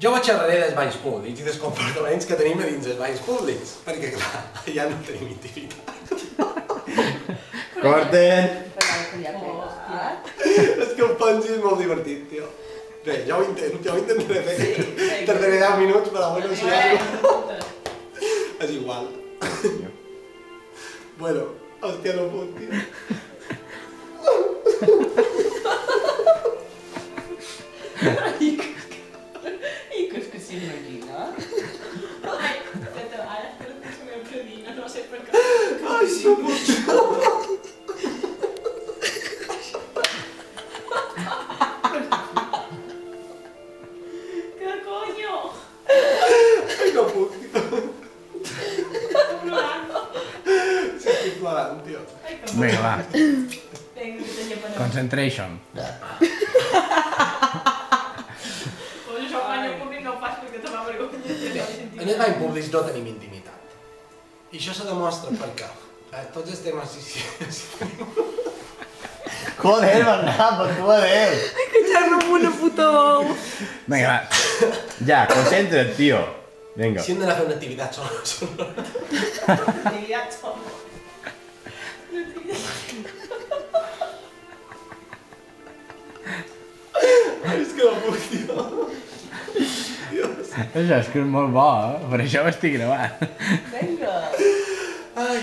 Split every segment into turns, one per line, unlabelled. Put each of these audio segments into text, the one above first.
Jo xerraré dels banys públics i dels comportaments que tenim a dins dels banys públics, perquè clar, ja no tenim intimitat.
Corten!
És que ho pensi és molt divertit, tio. Bé, jo ho intentaré fer. Tardaré 10 minuts, però bueno, si és igual. Bueno, hòstia, no puc, tio.
I que s'imagina? Ai, ara espero que s'ho veu predina, no sé per què.
Ai, no puc.
Què coño?
Ai, no puc, tio.
Estic plorant.
Sí, estic plorant, tio.
Ai, que
Vinga, va.
Vinga, que tenia pena.
Concentration.
Pues això quan jo públic no ho fas perquè te va vergonya.
En els banys públics no tenim intimitat. I això se demostra perquè tots els temes...
Joder, Bernat, per tu adéu!
Que xerro amb una puta bou.
Vinga, va.
Ja, concentra't, tio. Vinga.
Si hem d'anar a fer una activitat sonora.
Activitat som.
Ai, és que no puc, tio. Dios.
Això és que és molt bo, eh? Per això ho estic gravant.
Vinga.
Ai,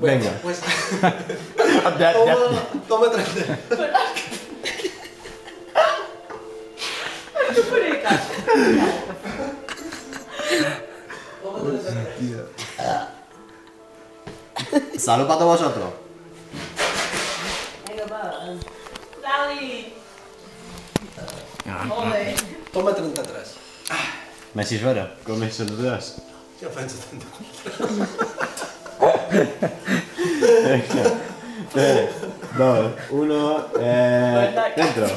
Vinga.
Pues,
Ja.
toma 30.
Què faré, cas?
Toma 30.
Salud para todos vosotros.
Vinga, va. Dali. Ole.
Toma 33.
Messi és vera, com és nerviós.
Ja fan 74.
3, 2, 1, dentro.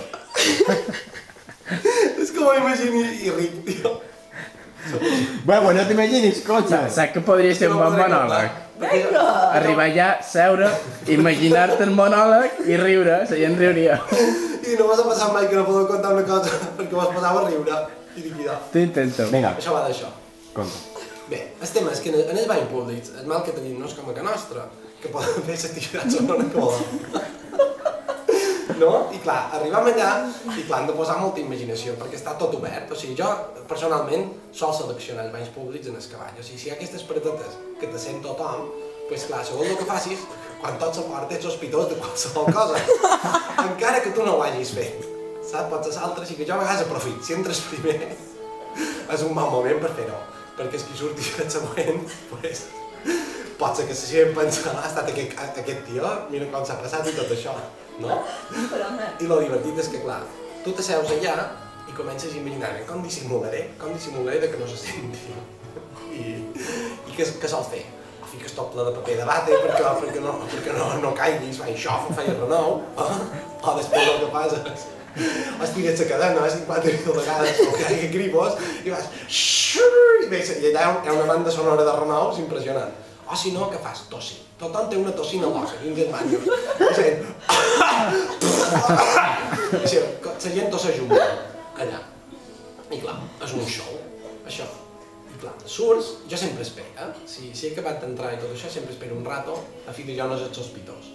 És que m'ho imagino i ric, tio.
Bueno, no t'imaginis, cotxe.
Saps que podria ser un bon monòleg?
Vinga.
Arribar allà, seure, imaginar-te el monòleg i riure, la gent riuria.
I no m'has passat mai que no podeu contar una cosa perquè m'has passat a riure i liquidar.
Tu intenta-ho.
Vinga,
Això va d'això.
conta.
Bé, el tema és que en els banys públics el mal que tenim no és com a que nostra, que poden fer l'activitat sonora que volen. No? I clar, arribem allà i clar, hem de posar molta imaginació perquè està tot obert. O sigui, jo personalment sol seleccionar els banys públics en el cavall. O sigui, si hi ha aquestes paradetes que te sent tothom, doncs clar, segons el que facis, quan tot se porta ets sospitós de qualsevol cosa. Encara que tu no ho hagis fet. Saps? Pots ser altres i que jo a vegades aprofit. Si entres primer, és un mal moment per fer-ho. Perquè és que surti el següent, doncs, pot ser que se sigui pensant, ha estat aquest tio, mira com s'ha passat i tot això, no? I lo divertit és que, clar, tu t'asseus allà i comences a imaginar com dissimularé de que no se senti. I què sols fer? O fiques tot ple de paper de bate perquè no caiguis, fa això, feia renou, o després el que passa és estires la cadena 50.000 vegades o que hi hagi gripos i vas i allà hi ha una banda sonora de renous impressionant. O si no, què fas? Tossir. Tothom té una tossina a l'ossa, dins del banyo. La gent tossa junta, allà. I clar, és un show, això. I clar, surts, jo sempre espero, si he acabat d'entrar i tot això, sempre espero un rato, a fi de jo no és sospitós.